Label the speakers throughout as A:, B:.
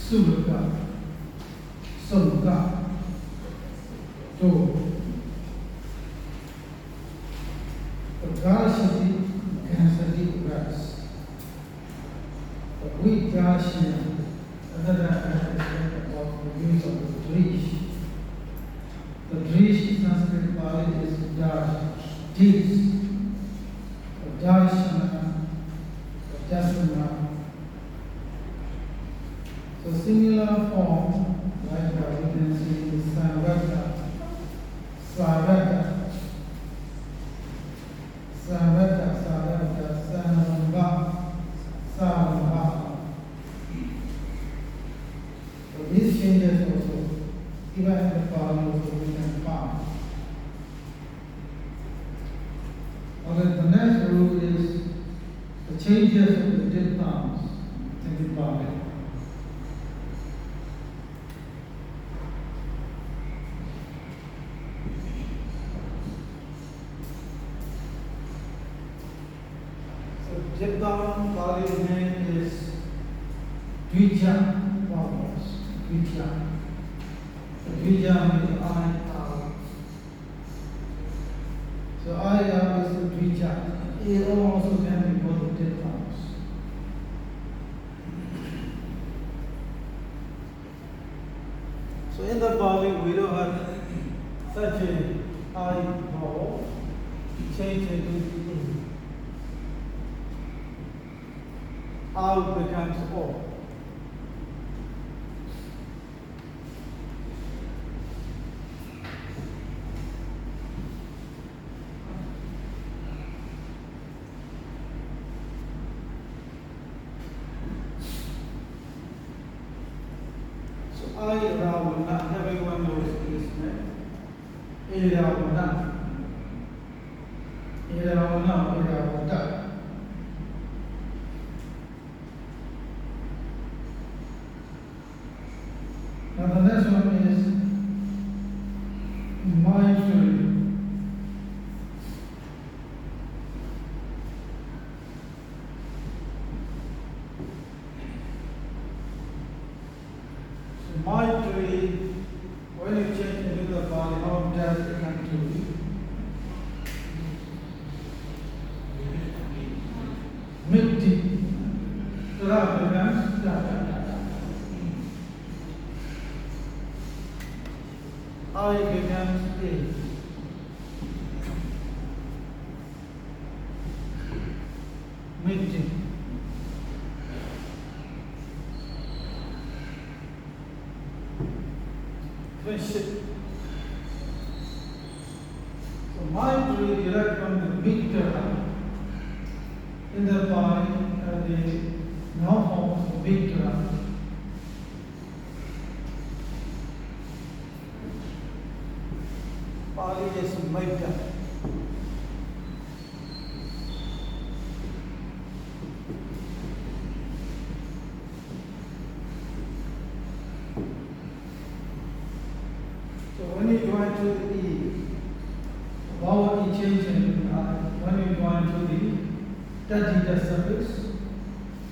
A: Suluka, Suluka, to Gashati, Gansati, Gas. But we Gashi, another aspect of the use of the Drish. The Drish in Sanskrit Pali is Dash, Dis, Darshana, Dasana. So similar form, like we can see in Samvata, Savata, Savata, Savata, Sanamba, Savamba. So these changes also, even in the Pali also we can find. Okay, the next rule is the changes of the diphthongs in the Pali. Diphthong Pali name is Dvija vowels. Dvija. So Dvija means I, ow. So I, ow is the Dvija. It also can be called the diphthongs. So in the Pali we don't have such a I vowel change into Al becomes O. So I Ravana, everyone knows this name. A Ravana. A Ravana, A Ravana. Now the next one is Maitri. So Maitri, when you change into the Pali, how does it come to be? Mitti. So that becomes Dada. I becomes A. Mitti. Friendship. So Maitri derived from the Victor in the Pali, the noun forms of Victor. Pali is Maitya. So when you join to the E, vowel E change into I. When you join to the Tajita suffix,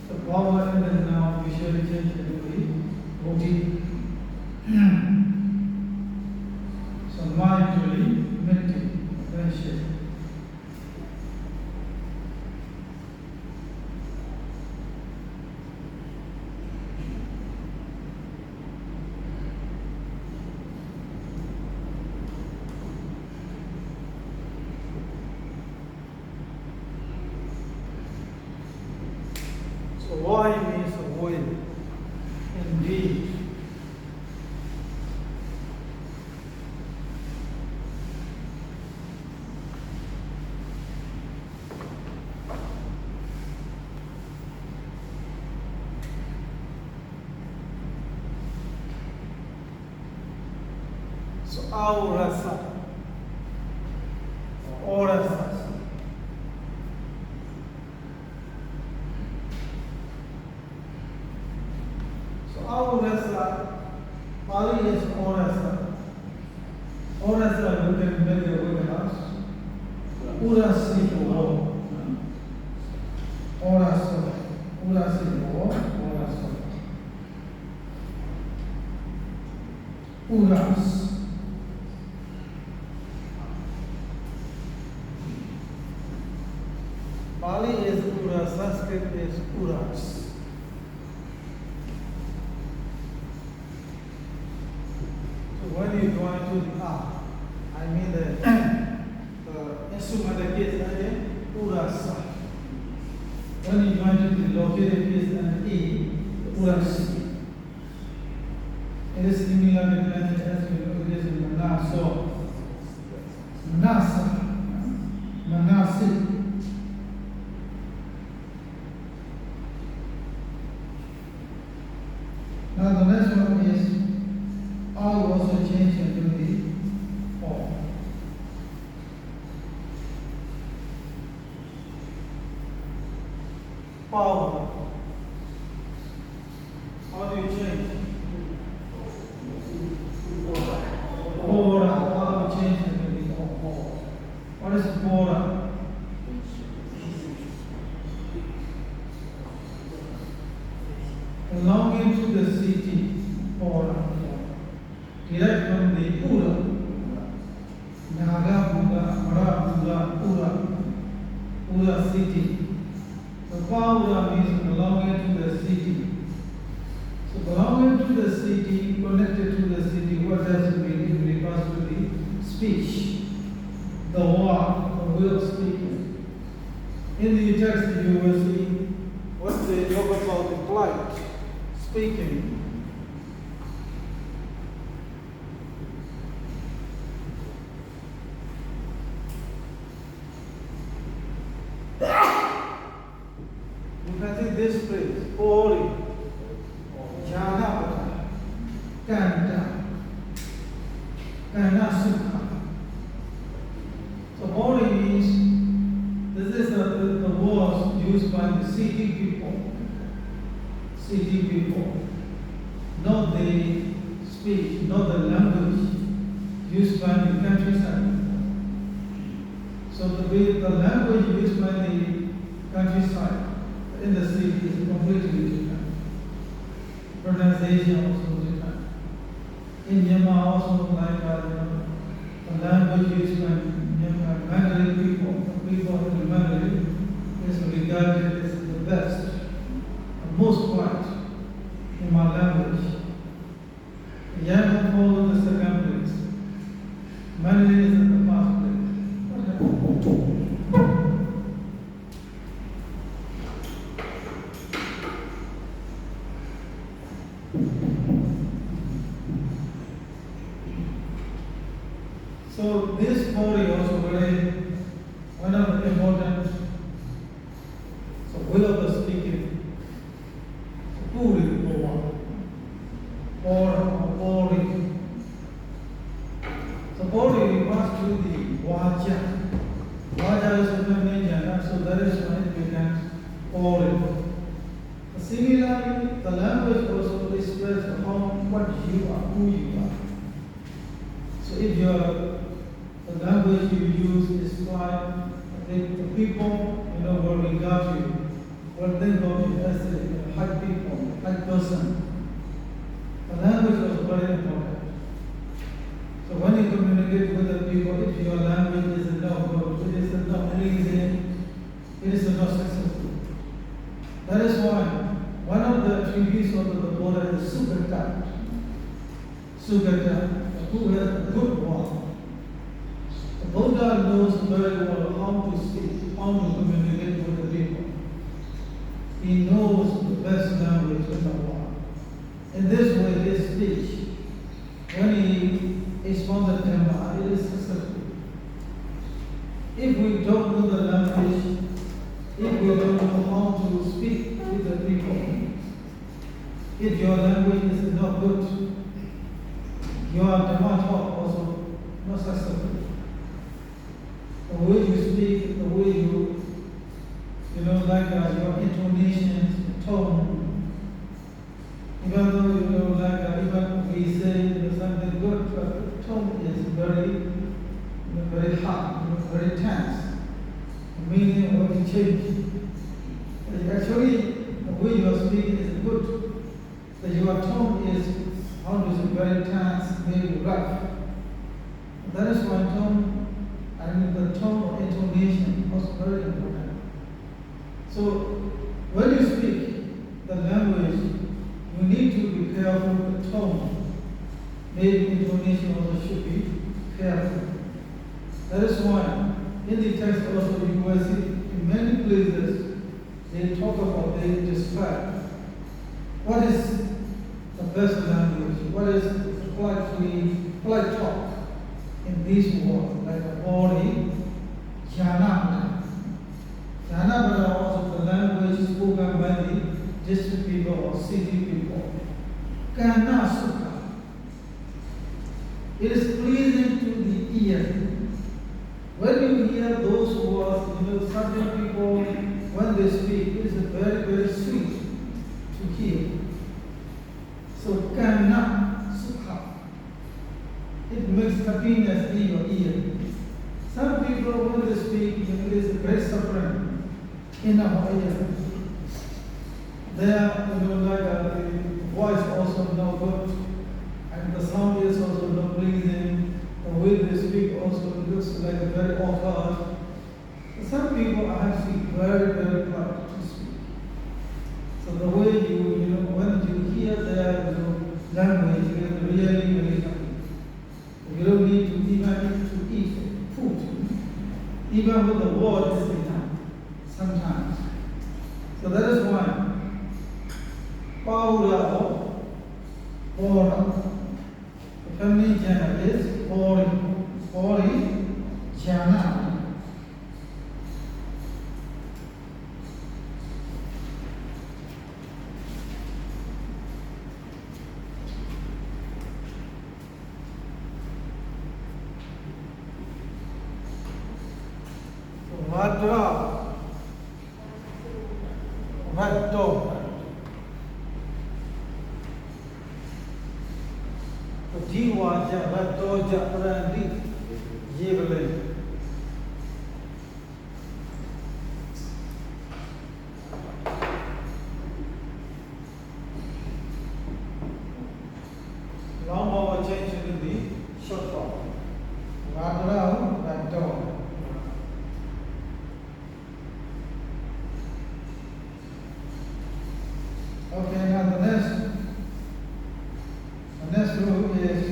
A: the vowel and the noun visually change into the OT. So Maitri, Mitti, friendship. So Y means avoid. Indeed. So Aurasa. Orasa. So Aurasa, Pali is Orasa. Orasa, you can build a wooden house. Urasi Oro. Orasa. Urasi Oro. Orasa. Pali is Ura, Sanskrit is Uras. So when you go into the I mean the instrument that gets Uras. When you go into the located case and Uras. It is similar to as it is in Manasseh. Manasseh. Now the next one is I also change into the form. Power. How do you change? Bora. How do you change into the form? What is Bora? Belonging to the city or derived from the Ura, Naga Buddha, Mara Buddha, Ura city. So Paura means belonging to the city. So belonging to the city, connected to the city, what does it mean? It refers to the speech, the word, the way of speaking. In the text you will see what the yoga called implied. Speaking. You can see this phrase, Ori, Janapata, Kanta, Kanasukha. So Ori means this is the words used by the city people. City people, not the speech, not the language used by the countryside. So the language used by the countryside in the city is completely different. Pronunciation also different. In Myanmar also like the language used by Myanmar, Mandarin people, the people in the Mandarin is regarded as the best. Most part in my language. The Yemen follow the second place. Mandarin is at the first place. So this body also very one of the important way of the speaking. Puri or so Puri refers to the Vaja. Vaja is a feminine gender, so that is why it becomes Puri. Similarly, the language also expresses what you are, who you are. So if the language you use is like the people will regard you. What they call you as a high people, high person. The language was very important. So when you communicate with the people, if your language is not good, it is not easy, it is not successful. That is why one of the attributes of the Buddha is Sugata. Sugata, who has a good word. The Buddha knows very well how to speak, how to communicate with the people. He knows the best language in the world. In this way, his speech, when he expounds the Dhamma, it is successful. If we don't know the language, if we don't know how to speak with the people, if your language is not good, your Dhamma talk also not successful. The way you speak, the way you like your intonations, tone. Even though even we say something good, but the tone is very hard, very tense. The meaning will be changed. Actually, the way you are speaking is good. But your tone is very tense, maybe rough. That is why the tone or intonation was very important. So when you speak the language, you need to be careful with the tone. Maybe intonation also should be careful. That is why in the text also you will see in many places they talk about, they describe what is the best language, what is polite talk in these words, like a body, jhana. Jhana is also the language spoken by the district people or city people. Kana sukha. It is pleasing to the ear. When you hear those words, certain people, when they speak, it is very, very sweet to hear. So, kana sukha. It makes happiness in your ear. Some people, when they speak, it is great suffering in our ear. Their, the voice also no good, and the sound is also not pleasing. The way they speak also looks like a very awkward. Some people are actually very, very proud to speak. So the way when you hear their language, you get really, really happy. You don't need to even to eat food. Even with the word is enough sometimes. So that is why Paula or the feminine gender is Ori Jana. Vadra Vaddo. Jiwa Vaddo Japrandi Jibale. Long over change in the short form. Vadra Vaddo. Okay, now the next group is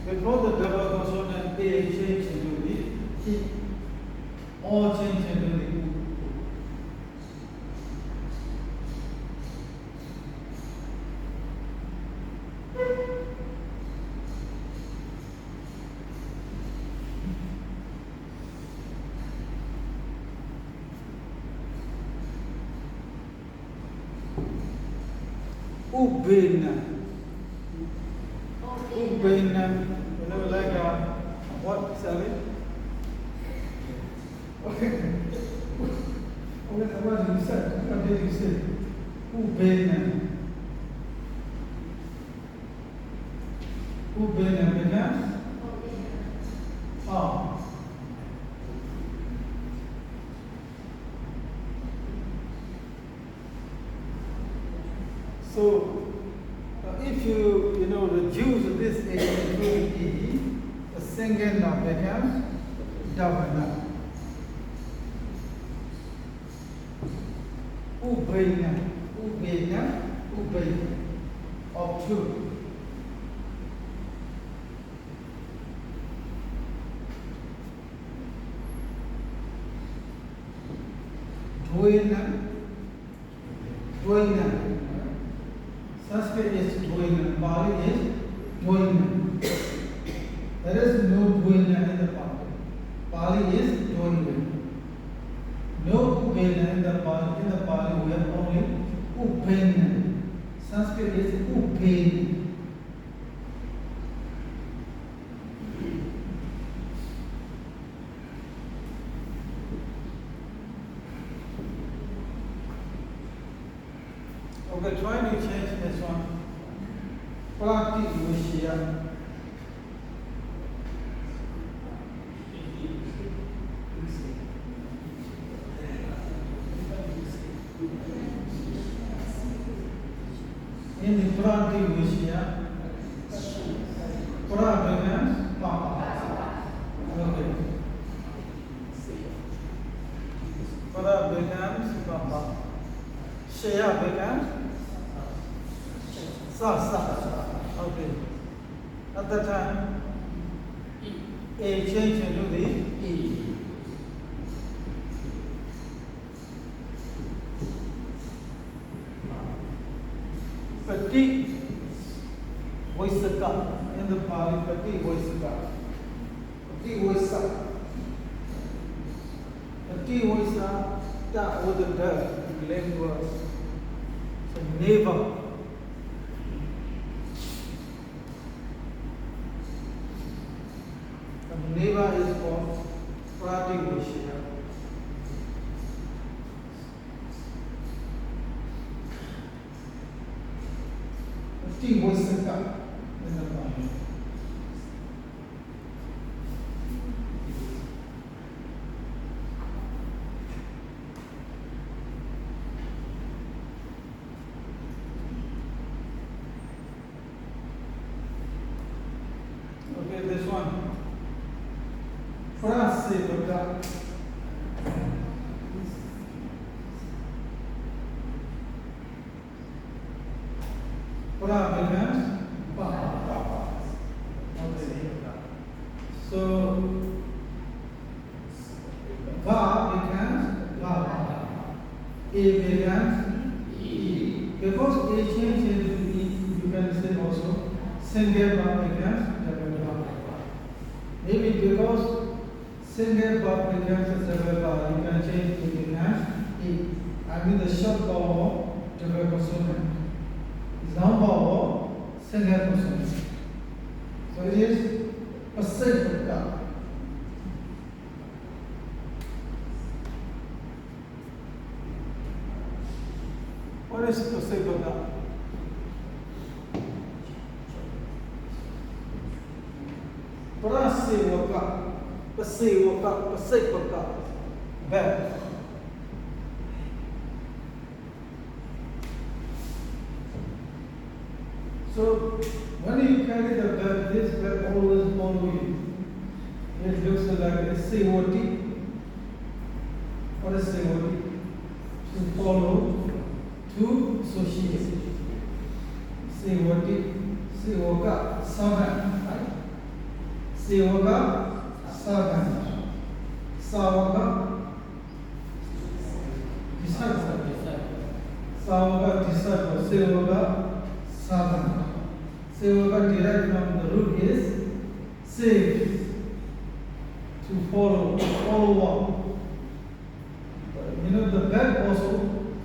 A: before the double consonant A change into the E, or change into the U. Ubena. Ubena. Like what, Sally? What did you say? What did you say? Ubena. Ubena began? Oh. So, if you reduce this A into E, the second now becomes double now. Ubena, of two. Duena. Sanskrit is Duena, Pali is Duena. There is no Duena in the Pali. Pali is Duena. No Ubena in the Pali. In the Pali we have only Ubena. Sanskrit is Ubena. Okay, try to change this one. Prativishya. In the Prativishya, pra becomes papa. Okay. Pra becomes papa. Shaya becomes sa. Okay. At that time, A change into the E. Pati Vaisaka. In the Pali, Pati Vaisaka. Pati Vaisaka. Pati Vaisaka, that was the dirt language. So neighbor. The neighbor is called Prativishya. Pati Vaisaka. In the Pali. Okay, this one. Prasevaka. Pra becomes papa. Okay. So va becomes baba. A becomes E. Because A change into E, you can say also single ba becomes double ba. Maybe because single ba becomes double ba, you can change to becomes E. I mean the short vowel double consonant. Long vowel single consonant. So it is Pasivaka. What is Pasivaka? Prasevaka. Pasivaka. Verb. So when you carry the verb, this verb always follow you. It looks like a COT. What is COT? To follow, to associate. COT, COK, servant, right? COK, servant. Sawaka, disciple. Sawaka, disciple. COK, servant. Sevaka derived from the root is save, to follow what? You know the verb also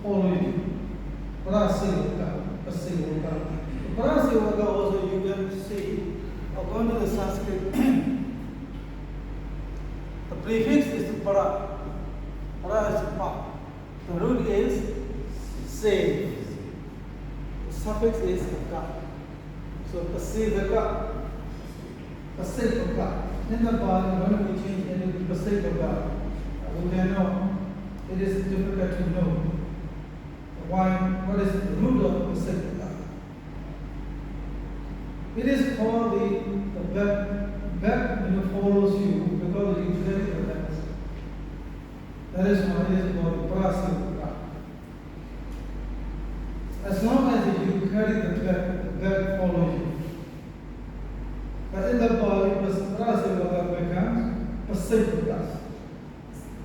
A: follow you. Prasevaka. Prasevaka also you can see according to the Sanskrit. The prefix is para. Para is pa. The root is save. The suffix is ka. So Pasivaka. In the Pali, when we change any Pasivaka, we can know it is difficult to know why. What is the root of Pasivaka? It is called the verb follows you because it exactly the tense. That is why it is called Prasivaka. As long as you carry the verb follows you. But in the Pali, Prasivaka becomes Pasivaka.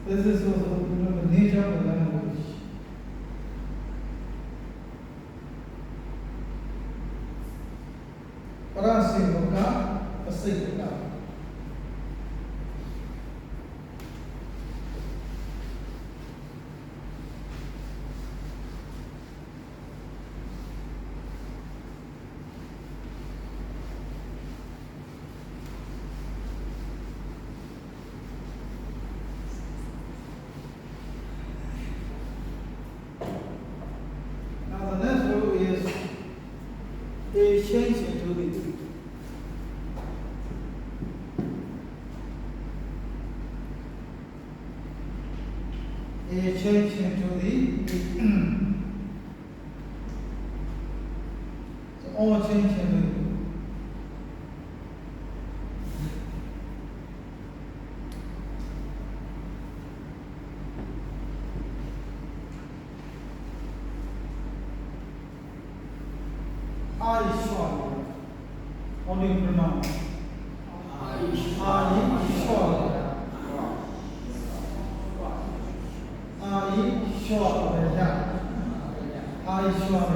A: This is also the nature of the language. Prasivaka, Pasivaka. Now the next rule is a change into all change into I short. How do you pronounce? I short. I short. I short.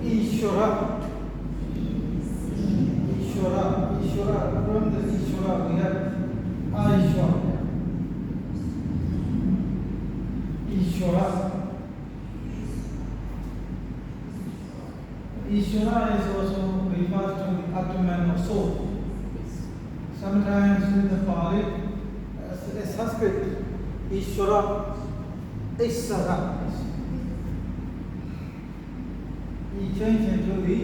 A: Ishwara. Ishwara. From the Ishwara we have Aishwara. Ishwara. Ishwara is also refers to the abdomen or soul. Sometimes in the Pali, Sanskrit, Ishwara, Ishara. He changed into the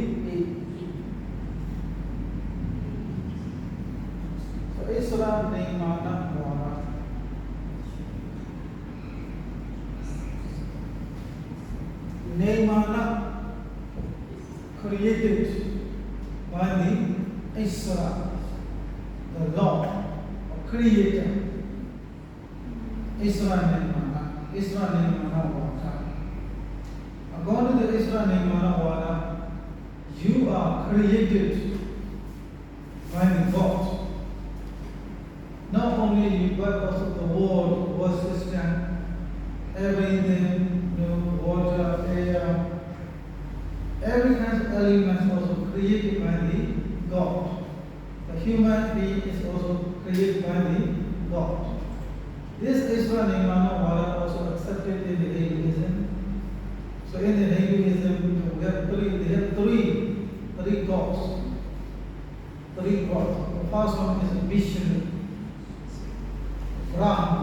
A: so Ishwara Nimana Vara. Nimana created by the Ishwara, the Lord or Creator. Ishwara Nimana Vara. According to the Ishwara Nimana Vara, you are created by the God. Not only you, but also the world system, everything, water, air, every kind of element also created by the God. The human being is also created by the God. This Ishvara Nimana Vara also accepted in the Hinduism. So in the Hinduism, they have three gods. Three gods. The first one is Vishnu, Brahma,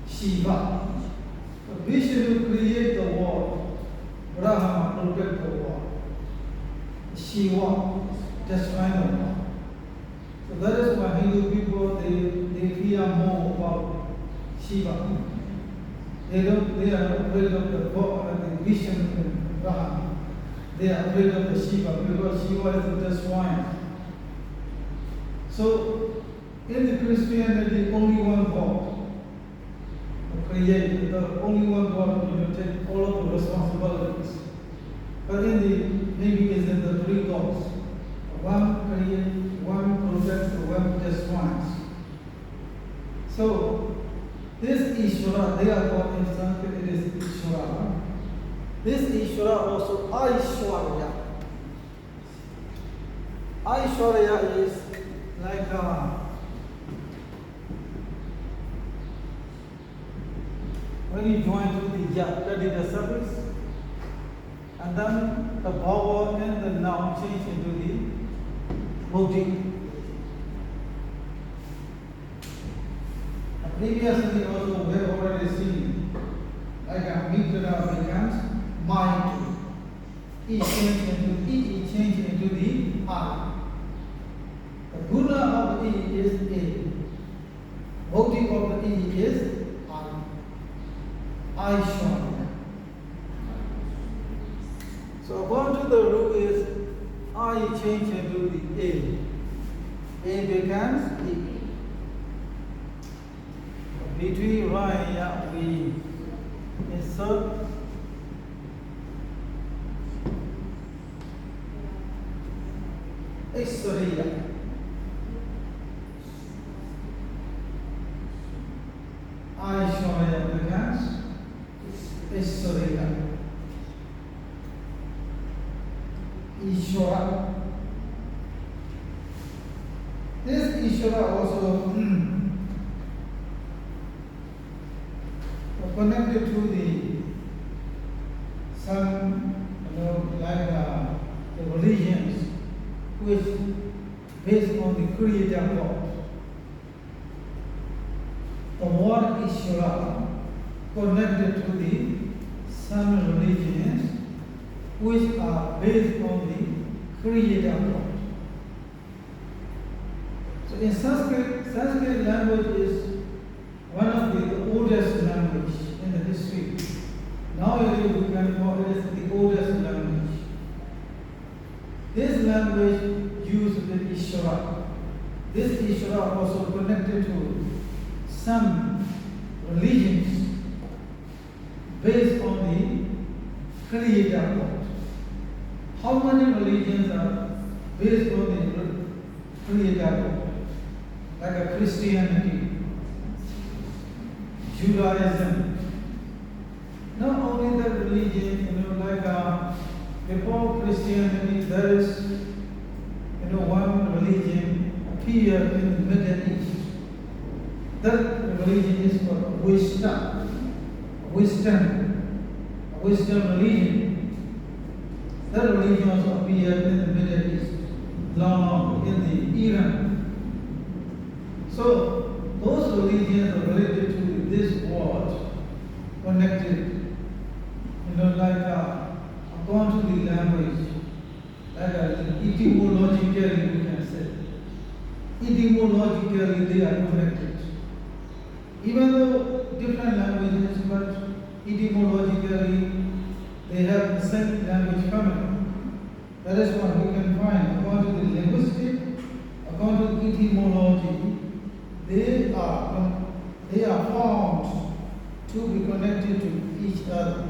A: Shiva. So Vishnu creates the world, Brahma protects the world, Shiva destroys the world. So that is why Hindu people they fear more about Shiva. They are afraid of the God and the Vishnu and Brahma. They are afraid of the Shiva because Shiva is the destroyer. So in the Christianity, only one God, the Creator, the only one God will take all of the responsibilities. But in the Hinduism, the three gods, one creates, one protects, one destroys. So this Ishvara, they are called in Sanskrit, it is Ishvara. This Ishvara also Aishwarya. Aishwarya is like when you join to the that is the service, and then the vowel and the noun change into the bhauti. Previously also we have already seen like a mitra becomes mind. E change into E change into the I. The guna of the E is A. Bhauti of the E is I. I shall. So according to the rule is I change into the A. A becomes E. Between Raya we insert Ishwariya. Aishwarya becomes Ishwariya. Ishwara. This Ishwara also connected to the some like the religions which based on the Creator God. The word Ishvara connected to the some religions which are based on the Creator God. So in Sanskrit language is one of the oldest language in the history. Nowadays we can call it as the oldest language. This language used the Ishvara. This Ishvara also connected to some religions based on the Creator God. How many religions are based on the Creator God? Like a Christianity, Judaism. Not only the religion, like before Christianity, there is, one religion appeared in the Middle East. That religion is called wisdom religion. That religion also appeared in the Middle East, long in the Iran. So those religions are related to this world, connected, according to the language, etymologically we can say. Etymologically they are connected. Even though different languages, but etymologically they have the same language family. That is what we can find. According to the linguistic, according to etymology, they are found to be connected to each other.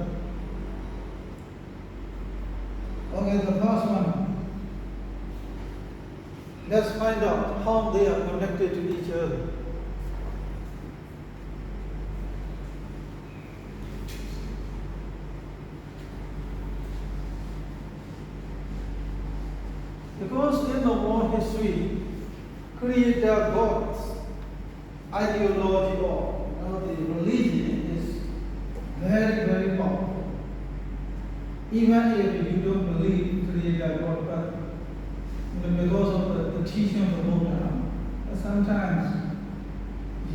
A: Okay, the first one. Let's find out how they are connected to each other. Because in the world history, Creator God's ideology or the religion is very, very powerful. Even if you don't believe Creator God, but because of the teaching of the Buddha, sometimes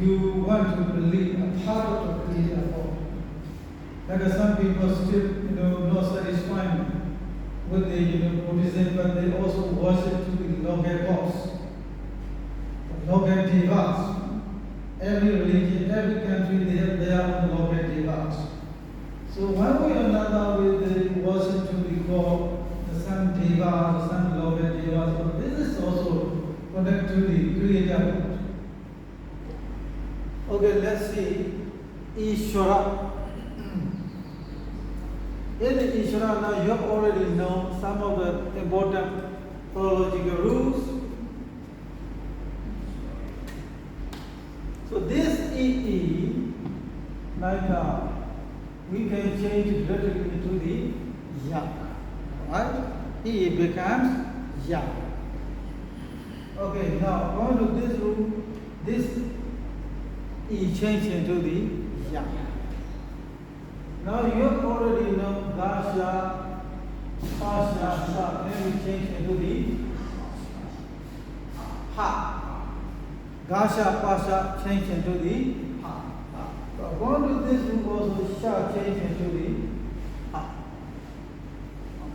A: you want to believe a part of the Creator God. Like some people still, not satisfied with the Buddhism, but they also worship to the local gods, the local devas. Every religion, every country, they have their own local devas. So one way or another, they worship to be called the sun devas, the sun local devas. But this is also connected to the Creator God. Okay, let's see Ishvara. In the Ishvara, now you have already known some of the important philological rules. So this EE, we can change it directly into the yak. Right? EE becomes yak. Okay, now according to this rule, this E change into the yak. Now you have already know Gasha, Pasha, Sa, then we change into the Ha. Gasha, Pasha, change into the Ha. So according to this rule also Sha change into the Ha.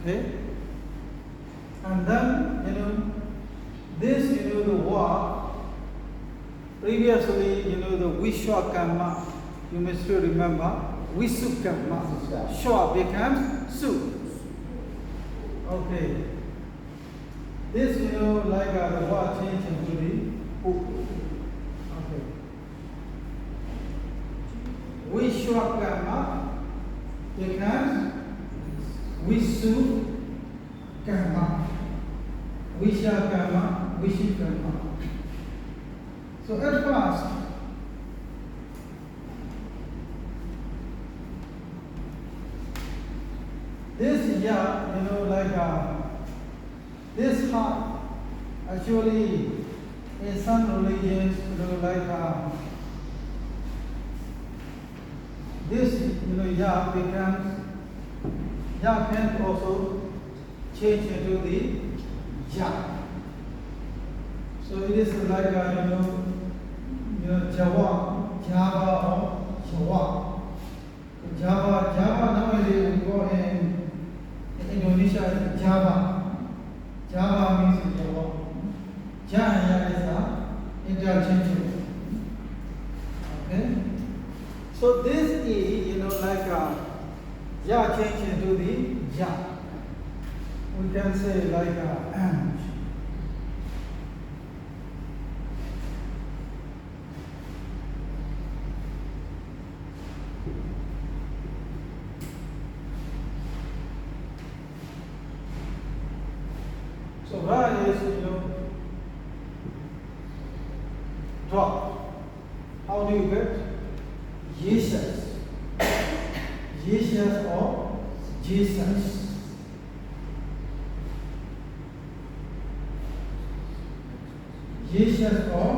A: Okay? And then, this, the Wa, previously, the Vishwakarma, you may still remember, Visukarma. Shwa becomes Su. Okay. This, the Wa change into the U. Okay. Vishwakarma becomes Visukarma. Vishakarma, Vishikarma. So at first, this ya, this heart, actually, in some religions, this, ya becomes, ya can also change into the ja. So it is like Java, Java or Jawa. Java normally we call in Indonesia Java. Java means Java. Ja is a yeah, change it. Okay? So this E, like yeah, change into the yeah. We can say like and. So where is drop? How do you get? Jesus. Jesus or Jesus. Jesus or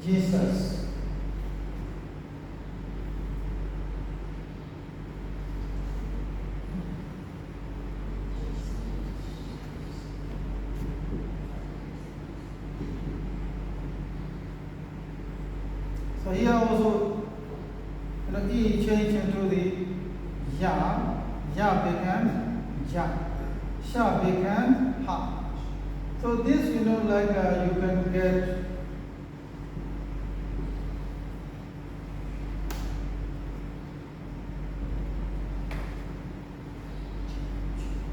A: Jesus. So here also, E change into the ya became ja, sha became ha. So this, like you can get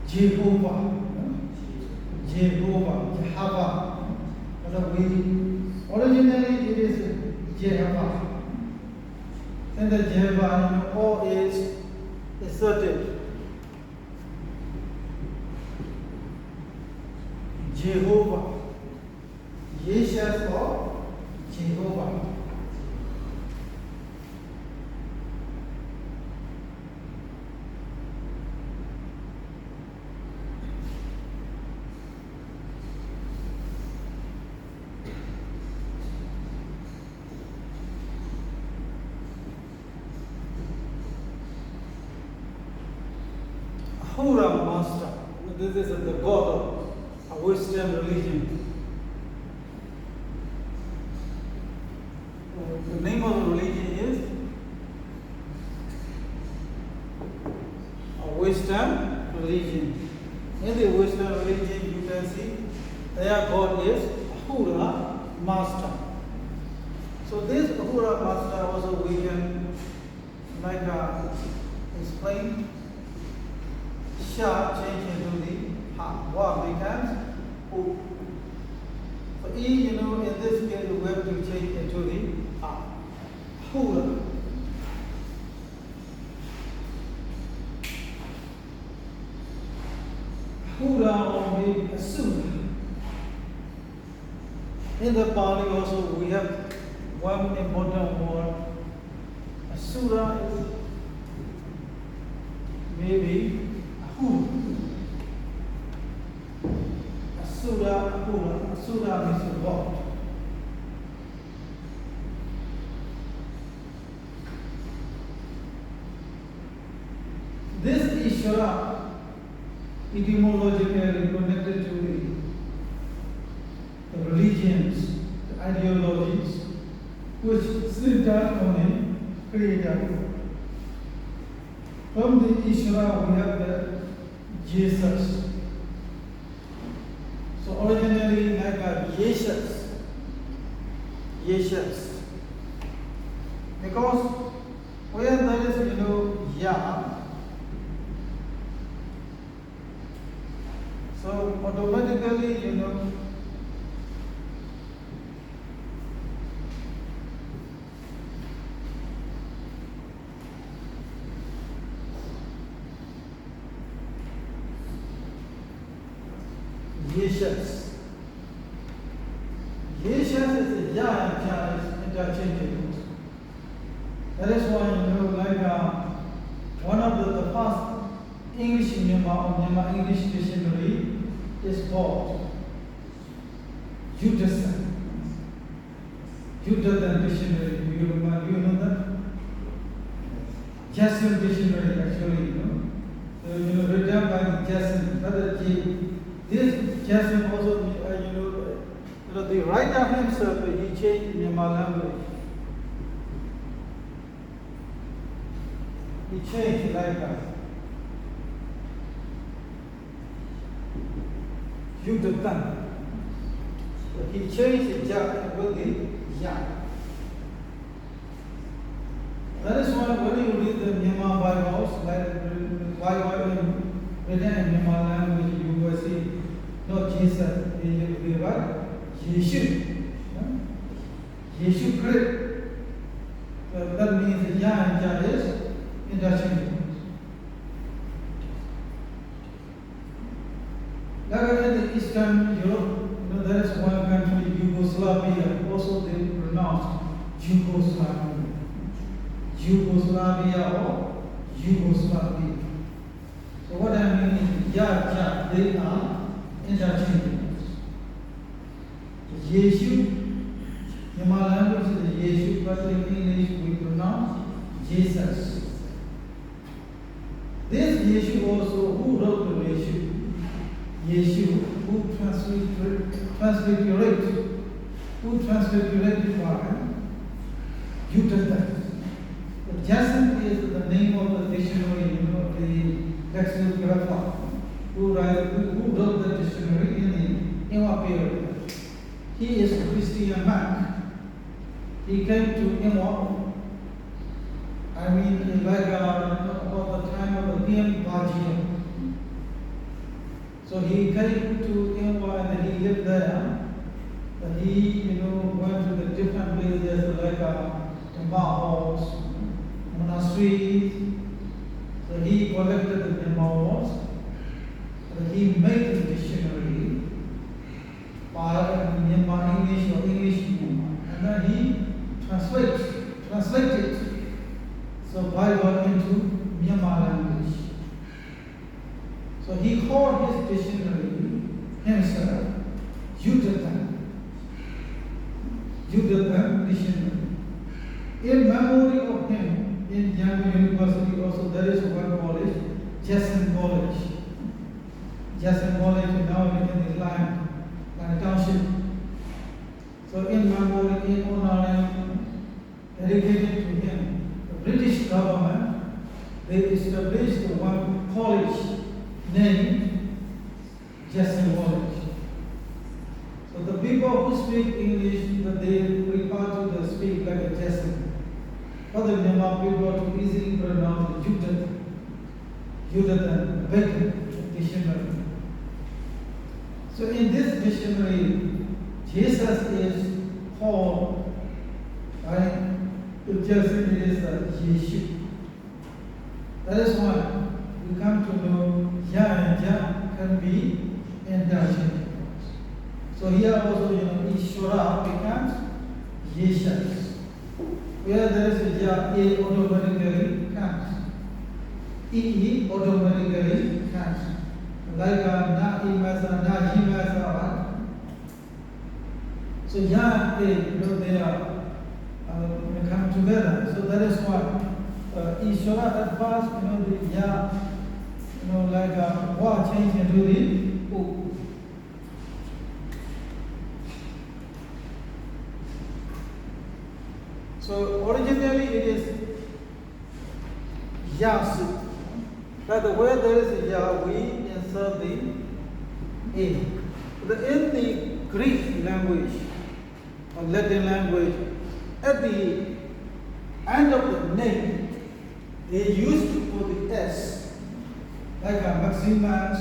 A: Jehovah, Jehovah. But originally it is Jehovah. And the Jehovah, O is asserted. Jehovah. Jesus or Jehovah. Ahura Master. This is the god of Western religion. The name of the religion is a Western religion. In the Western religion, you can see their god is Ahura Master. So this Ahura Master also we can explain. Sha change into the ha. Wa becomes u. So E, in this case, we have to change into the ha. Hura. Hura or maybe Asura. In the Pali also we have one important word. Asura is maybe Asura means a god. This Ishvara etymologically connected to the religions, the ideologies, which center on a creator. From the Ishvara we have the Jesus. So originally like a Jesus. Because where there is, Ya, so automatically, Jesus. Jesus is a Ja and Ja is interchangeable. That is why, one of the first English Myanmar English dictionary is called Judaism. Judaism dictionary. Do you know that? Jason dictionary actually, So, written by Jason. This Jason also, the writer himself, he changed Myanmar language. He changed like that. Yuddhatan. So he changed the ja with the ya. That is why when you read the Myanmar Bibles, like Bible written in Myanmar language, you will see not Jesus, it will be what? Yeshu. Yeshu Christ. That means ya and ja is interchangeable. Like in the Eastern Europe, there is one country, Yugoslavia, also they pronounce Yugoslavia. Yugoslavia or Yugoslavia. So what I mean is, ja, they are interchangeable. Yeshu, Myanmar language is Yeshu, but in English we pronounce Jesus. This Yeshu also, who wrote the Yeshu? Yeshu, who transliterated by Yucatan. Jason is the name of the dictionary, the lexicographer who wrote the dictionary in the Inwa period. He is a Christian man. He came to Inwa, like about the time of the PM Bajia. So he came to Inwa and he lived there. And he, went to the different places like Temple halls, monasteries. So he collected the memoirs. And he made the dictionary by Myanmar English or English Myanmar. And then he translated so Bible into Myanmar language. So he called his dictionary himself Yucatan Dictionary. In memory of him, in Yangon University also there is one college, Jason College. Jason College now in the land township. So in memory, in honor, dedicated to him, the British government, they established one college named Jason College. So the people who speak English, they prefer to speak like a Jason. For the Myanmar people to easily pronounce Yucatan, dictionary. So in this dictionary, Jesus is called, Jason is Yeshu. That is why we come to know ya and ja can be interchangeable. So here also, Ishvara becomes Yeshus. Where there is a ja, A automatically comes. E automatically comes. Like na imasa, na himasa. So ya and A, they are come together. So that is why Ishvara at first, the ya, like wa change into the u. So originally it is Yasu. But where there is a Ya, we insert the A. But in the Greek language or Latin language, at the end of the name, they used to put the S. Like a Maximus,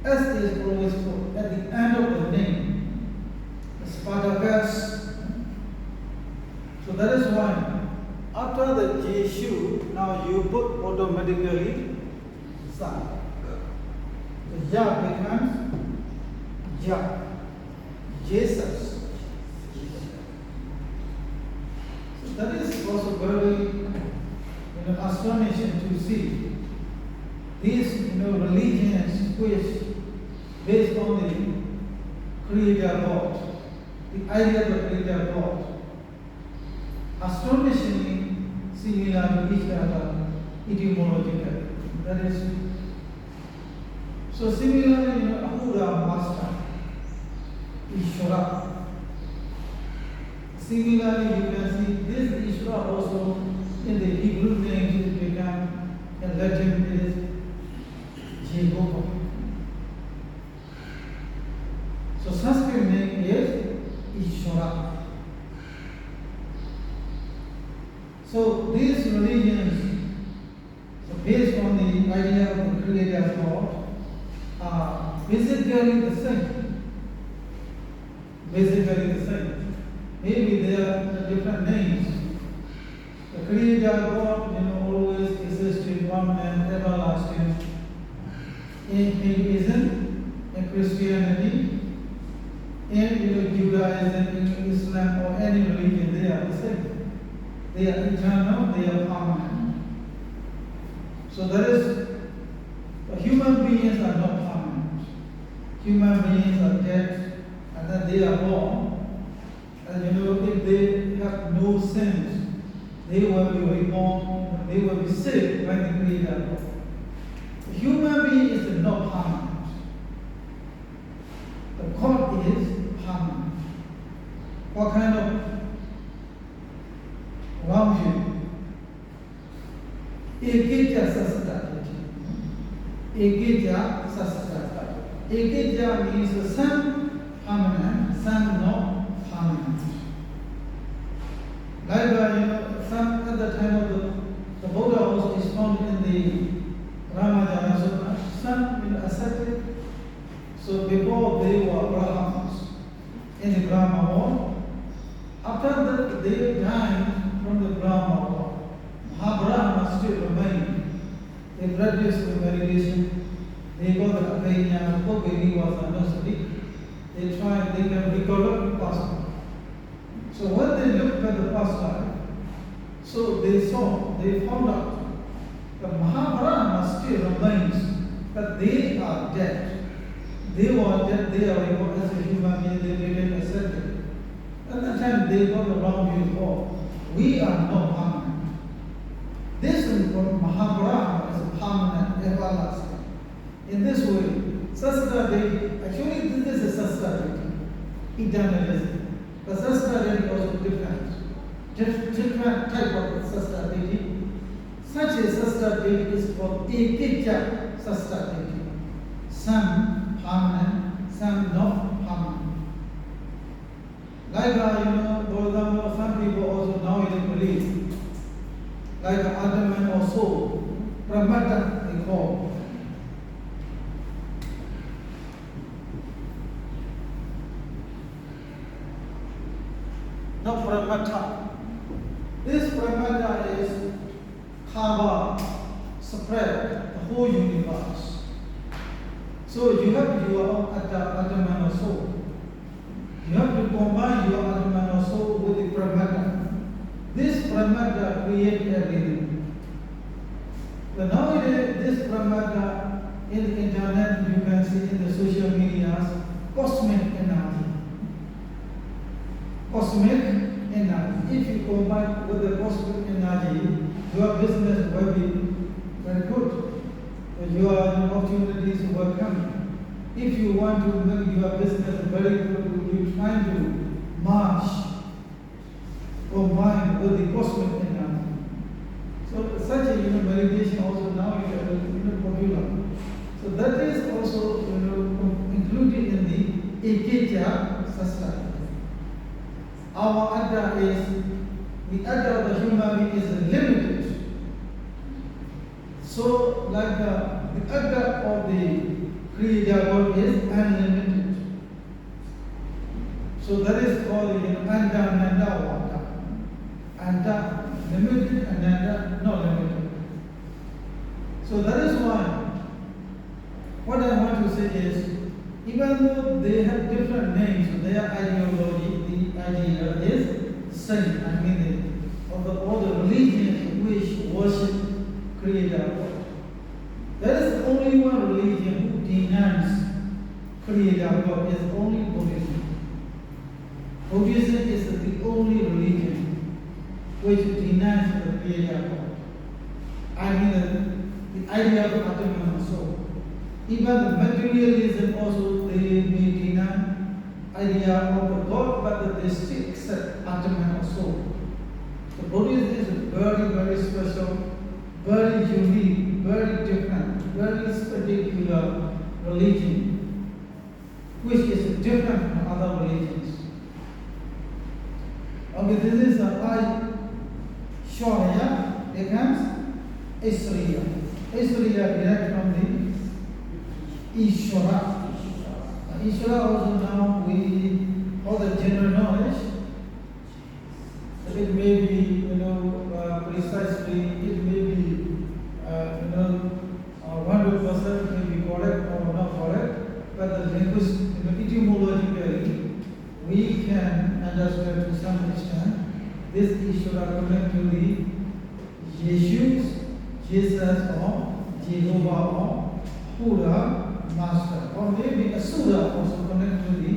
A: S is always put at the end of the name. Spartacus. So that is why after the Jeshu, now you put automatically Sa. The Ja becomes Ja. Jesus. So that is also very astonishing to see these religions which based on the Creator God, the idea of the Creator God. Astonishingly similar to each other etymologically. That is, so similarly, Ahura master, Ishvara. Similarly, you can see this Ishvara also in the Hebrew names it become in Latin is Jehovah. So Sanskrit name is Ishvara. So these religions, so based on the idea of the Creator God, are basically the same. Basically the same. Maybe they are different names. The Creator God, always existed, permanent, everlasting. In Hinduism, in Christianity, in Judaism, in Islam, or any religion, they are the same. They are eternal, they are permanent. So human beings are not permanent. Human beings are dead, and then they are born. And if they have no sins, they will be reborn, they will be saved by the Creator God. The human being is not permanent. The God is permanent. What kind of boundary? Ekija sasata. Ekija sasata. Ekija means some permanent, some not permanent. Like some at the time of the Buddha was found in the Ramayana Sutta. Some accepted. So before they were Brahmanas in the Brahma world. After that they died from the Brahma world. Mahabrahma still remained. They practiced the meditation. They got the Akanya, Pogini was understudy. They tried, they can recover past. So when they looked at the past life, so they found out that Mahabrahma still remains, but they are dead. They were dead, they are reborn as a human being, they became accepted. At that time they got the wrong view of, we are not permanent. This is what Mahabrahma is permanent, everlasting. In this way, Sastra Devi, actually this is a Sastra Devi, eternalism. But Sastra Devi is also different. Different type of Sastra Devi. Such a Sastra Devi is called Ekija Sastra Devi. Some permanent, some not permanent. Like for example, some people also nowadays believe, like Atman or soul, Pramata they call. Not Pramata. This Pramata is cover, spread the whole universe. So you have your own Atman or soul. You have to combine your Atman or soul with the Pramata. This Pramata creates everything. But nowadays, this Pramata in the internet, you can see in the social media, cosmic energy. Cosmic energy. If you combine with the cosmic energy, your business will be very good. Your opportunities will come. If you want to make your business very good, you try to march, combine with the cosmic energy. So such a meditation also now is popular. So that is also included in the Ekija Sastra. Our Adda is, the Adda of the human being is limited. So like the Adda of the Creator God is unlimited. So that is called Anda, Nanda, Wanda. Anda limited, Ananda not limited. So that is why what I want to say is, even though they have different names, their ideology, the idea is the same. I mean, all the religions which worship Creator God. There is only one religion who denies Creator God, is only Buddhism. Buddhism is the only religion which denies the Creator God. I mean, the idea of Atman soul. Even the materialism also, they may deny idea of the God, but they still accept Atman soul. The Buddhism is very, very special, very unique, very different, very particular religion, which is different from other religions. Okay, this is I Shorya becomes Isriya. Isriya derived from the Ishwara. Ishwara also now we all the general knowledge. It may be, precisely, it may be, 100% may be correct or not correct, but the linguist, etymologically, we can understand to some extent this Ishvara connect to the Jesus, or Jehovah, or Buddha, Master, or maybe Asura also connect to the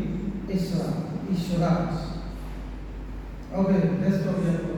A: Ishvara. Okay, let's go here.